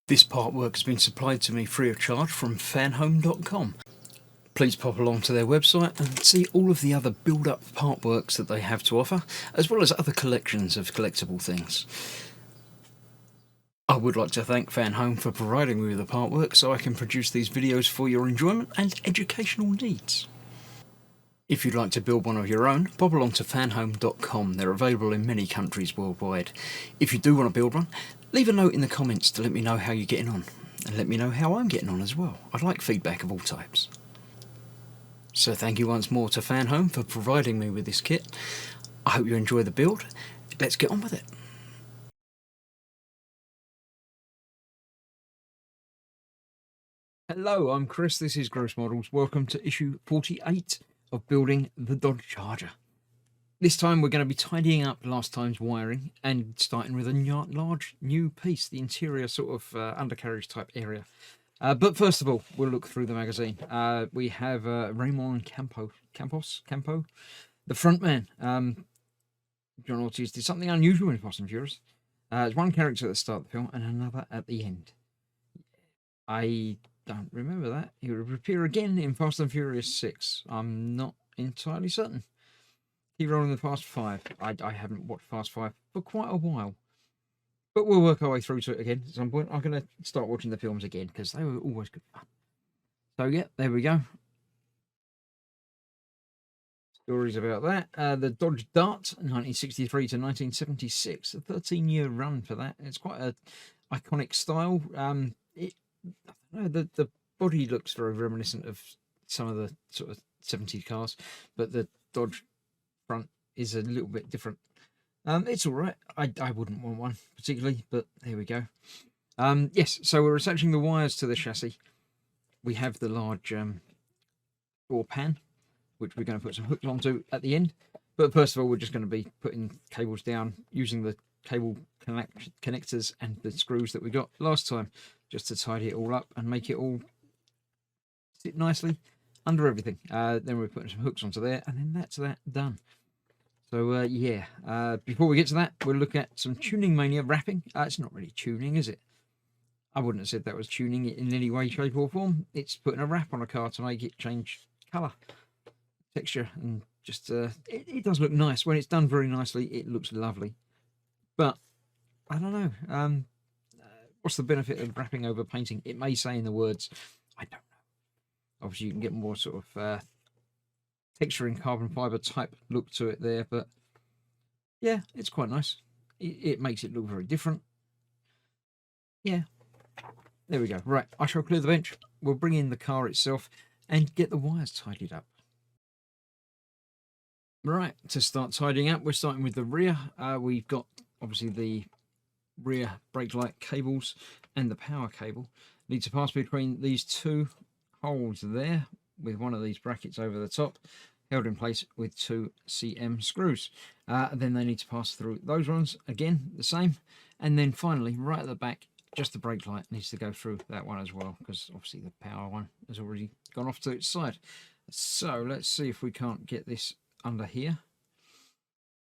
This part work has been supplied to me free of charge from Fanhome.com. Please pop along to their website and see all of the other build-up part works that they have to offer, as well as other collections of collectible things. I would like to thank Fanhome for providing me with the part work so I can produce these videos for your enjoyment and educational needs. If you'd like to build one of your own, pop along to fanhome.com. They're available in many countries worldwide. If you do want to build one, leave a note in the comments to let me know how you're getting on, and let me know how I'm getting on as well. I'd like feedback of all types. So thank you once more to Fanhome for providing me with this kit. I hope you enjoy the build. Let's get on with it. Hello, I'm Chris, this is Gross Models. Welcome to issue 48 of building the Dodge Charger. This time we're going to be tidying up last time's wiring and starting with a large new piece, the interior sort of undercarriage type area. But first of all, we'll look through the magazine. We have Raymond Campo, the front man. John Ortiz did something unusual in Fast and Furious. There's one character at the start of the film and another at the end. I don't remember that. He would appear again in Fast and Furious 6. I'm not entirely certain. Keep rolling the Fast 5. I haven't watched Fast 5 for quite a while. But we'll work our way through to it again at some point. I'm going to start watching the films again because they were always good fun. So yeah, there we go. Stories about that. The Dodge Dart, 1963 to 1976. A 13-year run for that. It's quite a iconic style. I don't know, the body looks very reminiscent of some of the sort of 70s cars, but the Dodge front is a little bit different. It's all right. I wouldn't want one particularly, but there we go. Yes, so we're attaching the wires to the chassis. We have the large door pan, which we're going to put some hooks onto at the end. But first of all, we're just going to be putting cables down using the cable connectors and the screws that we got last time, just to tidy it all up and make it all sit nicely under everything. Then we're putting some hooks onto there, and then that's that done. So yeah, before we get to that, we'll look at some Tuning Mania wrapping. It's not really tuning, is it? I wouldn't have said that was tuning it in any way, shape or form. It's putting a wrap on a car to make it change colour, texture, and just it does look nice. When it's done very nicely, it looks lovely. But I don't know. What's the benefit of wrapping over painting? It may say in the words. I don't know. Obviously, you can get more sort of texture in carbon fibre type look to it there. But yeah, it's quite nice. It makes it look very different. Yeah. There we go. Right, I shall clear the bench. We'll bring in the car itself and get the wires tidied up. Right, to start tidying up, we're starting with the rear. We've got, obviously, the rear brake light cables and the power cable. Need to pass between these two holes there with one of these brackets over the top, held in place with 2 cm screws. Then they need to pass through those ones, again, the same. And then finally, right at the back, just the brake light needs to go through that one as well, because obviously the power one has already gone off to its side. So let's see if we can't get this under here.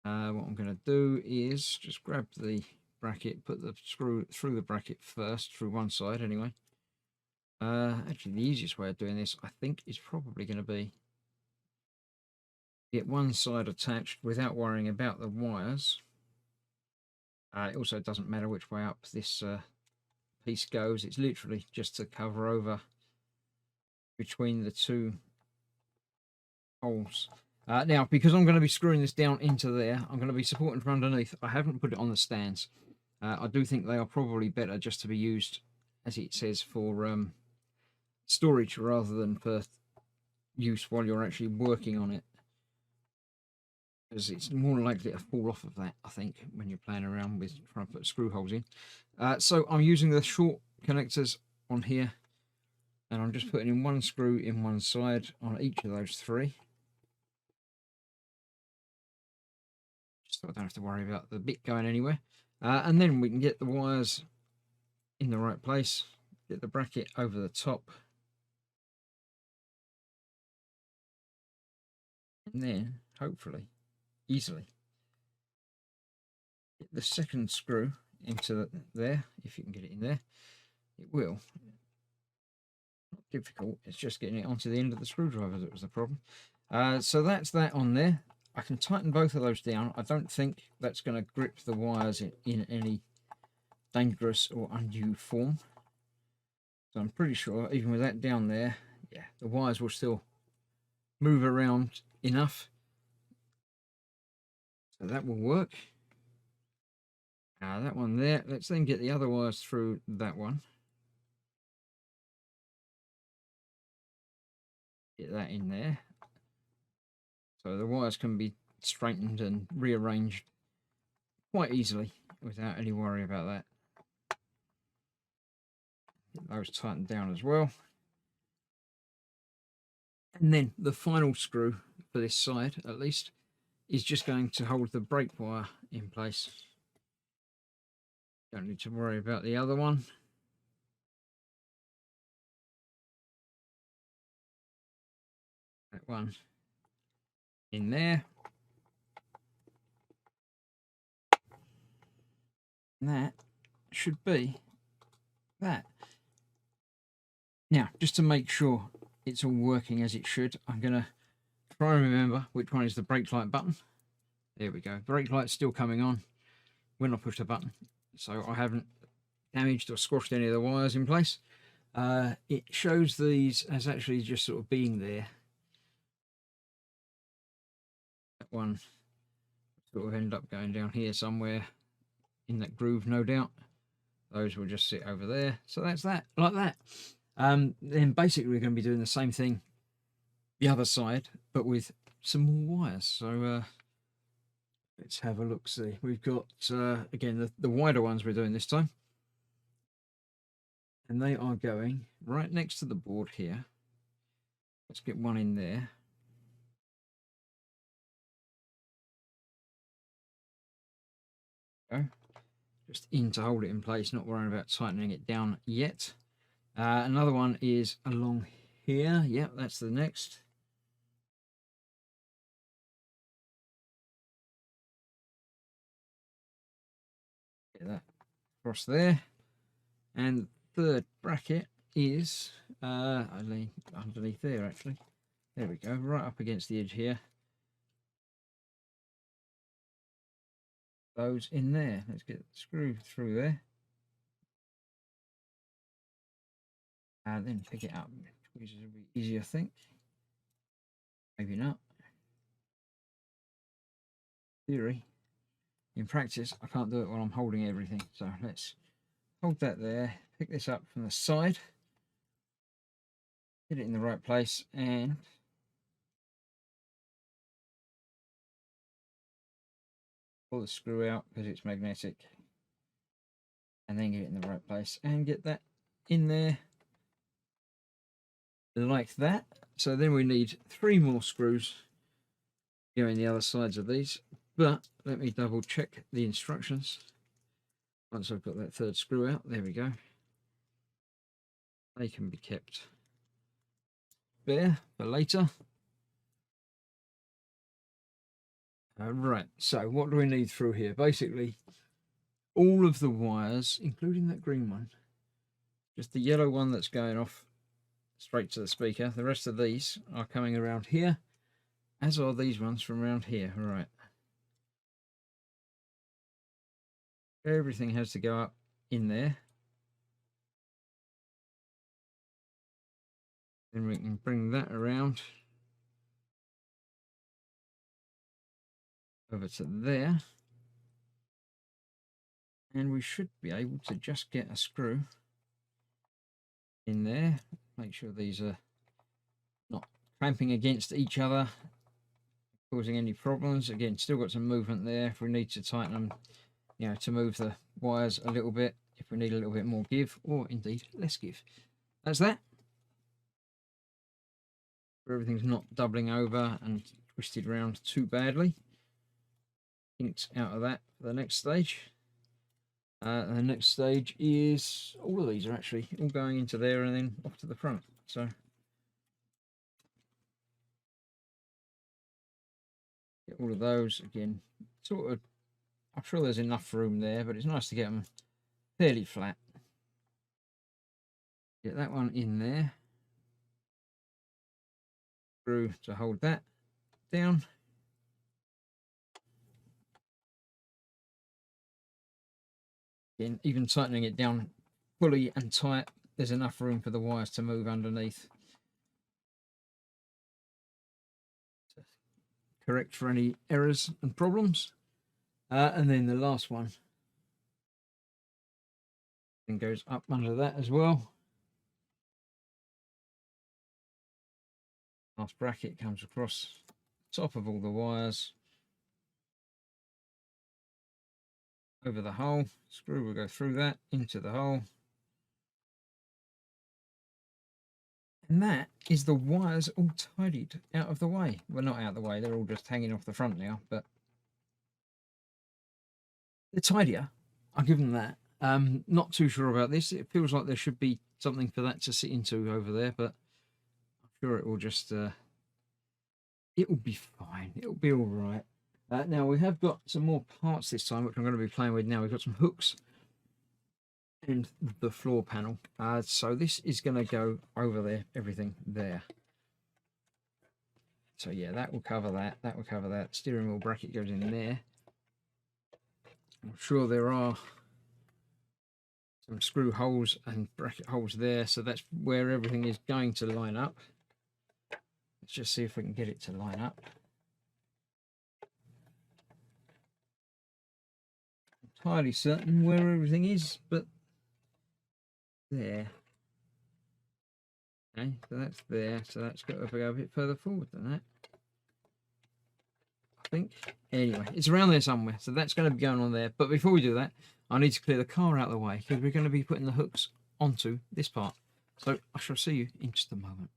What I'm going to do is just grab the bracket, put the screw through the bracket first, through one side anyway. Actually, the easiest way of doing this, I think, is probably going to be get one side attached without worrying about the wires. It also doesn't matter which way up this piece goes. It's literally just to cover over between the two holes. Now, because I'm going to be screwing this down into there, I'm going to be supporting from underneath. I haven't put it on the stands. I do think they are probably better just to be used, as it says, for storage rather than for use while you're actually working on it. Because it's more likely to fall off of that, I think, when you're playing around with trying to put screw holes in. So I'm using the short connectors on here, and I'm just putting in one screw in one side on each of those 3. So I don't have to worry about the bit going anywhere. And then we can get the wires in the right place, get the bracket over the top, and then hopefully easily get the second screw into there, if you can get it in there. it will. Not difficult, it's just getting it onto the end of the screwdriver that was the problem. So that's that on there. I can tighten both of those down. I don't think that's going to grip the wires in any dangerous or undue form. So I'm pretty sure even with that down there, yeah, the wires will still move around enough. So that will work. That one there. Let's then get the other wires through that one. Get that in there. So the wires can be straightened and rearranged quite easily without any worry about that. Get those tightened down as well. And then the final screw for this side, at least, is just going to hold the brake wire in place. Don't need to worry about the other one. That one in there. And that should be that. Now, just to make sure it's all working as it should, I'm going to try and remember which one is the brake light button. There we go. Brake light's still coming on when I push the button. So I haven't damaged or squashed any of the wires in place. It shows these as actually just sort of being there. That one sort of end up going down here somewhere in that groove, no doubt. Those will just sit over there. So that's that, like that. Then basically we're going to be doing the same thing the other side, but with some more wires. So let's have a look. See, we've got again the wider ones we're doing this time, and they are going right next to the board here. Let's get one in there. Go. Just in to hold it in place, not worrying about tightening it down yet. Another one is along here. Yep, that's the next. Get that across there. And the third bracket is underneath there, actually. There we go, right up against the edge here. Those in there. Let's get the screw through there. And then pick it up. Tweezers will be easier, I think. Maybe not. Theory. In practice, I can't do it while I'm holding everything. So let's hold that there. Pick this up from the side. Get it in the right place and pull the screw out because it's magnetic. And then get it in the right place and get that in there like that. So then we need 3 more screws going the other sides of these, but let me double check the instructions once I've got that third screw out. There we go. They can be kept spare for later. Right, so what do we need through here? Basically all of the wires, including that green one, just the yellow one that's going off straight to the speaker. The rest of these are coming around here, as are these ones from around here. Right. Everything has to go up in there. Then we can bring that around over to there. And we should be able to just get a screw in there. Make sure these are not clamping against each other, causing any problems. Again, still got some movement there. If we need to tighten them, you know, to move the wires a little bit, if we need a little bit more give, or indeed less give. That's that. Everything's not doubling over and twisted around too badly. Kinks out of that for the next stage. The next stage is all of these are actually all going into there and then off to the front. So get all of those again. Sort of, I'm sure there's enough room there, but it's nice to get them fairly flat. Get that one in there. Screw to hold that down. Again, even tightening it down fully and tight, there's enough room for the wires to move underneath. To correct for any errors and problems. And then the last one then goes up under that as well. Last bracket comes across the top of all the wires over the hole. Screw will go through that into the hole. And that is the wires all tidied out of the way. Well, not out of the way, they're all just hanging off the front now, but they're tidier. I'll give them that. Not too sure about this. It feels like there should be something for that to sit into over there, but I'm sure it will just, it will be fine. It'll be all right. Now we have got some more parts this time, which I'm going to be playing with now. We've got some hooks and the floor panel. So this is going to go over there, everything there. So yeah, that will cover that. That will cover that. Steering wheel bracket goes in there. I'm sure there are some screw holes and bracket holes there, so that's where everything is going to line up. Let's just see if we can get it to line up. Entirely certain where everything is, but there. Okay, so that's there, so that's got to go a bit further forward than that, I think. Anyway, it's around there somewhere, so that's going to be going on there. But before we do that, I need to clear the car out of the way, because we're going to be putting the hooks onto this part. So I shall see you in just a moment.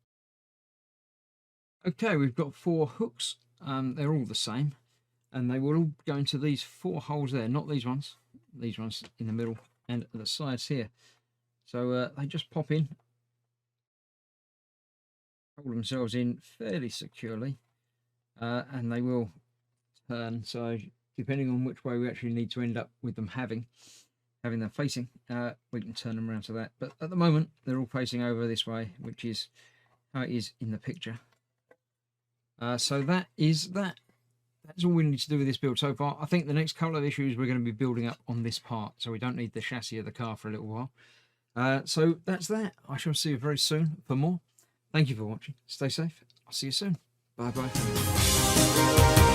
Okay, we've got 4 hooks. They're all the same, and they will all go into these 4 holes there, not these ones in the middle and at the sides here. So they just pop in, hold themselves in fairly securely, and they will turn. So depending on which way we actually need to end up with them having them facing, we can turn them around to that. But at the moment, they're all facing over this way, which is how it is in the picture. So that is that. That's all we need to do with this build so far. I think the next couple of issues we're going to be building up on this part, so we don't need the chassis of the car for a little while. So that's that. I shall see you very soon for more. Thank you for watching. Stay safe. I'll see you soon. Bye bye.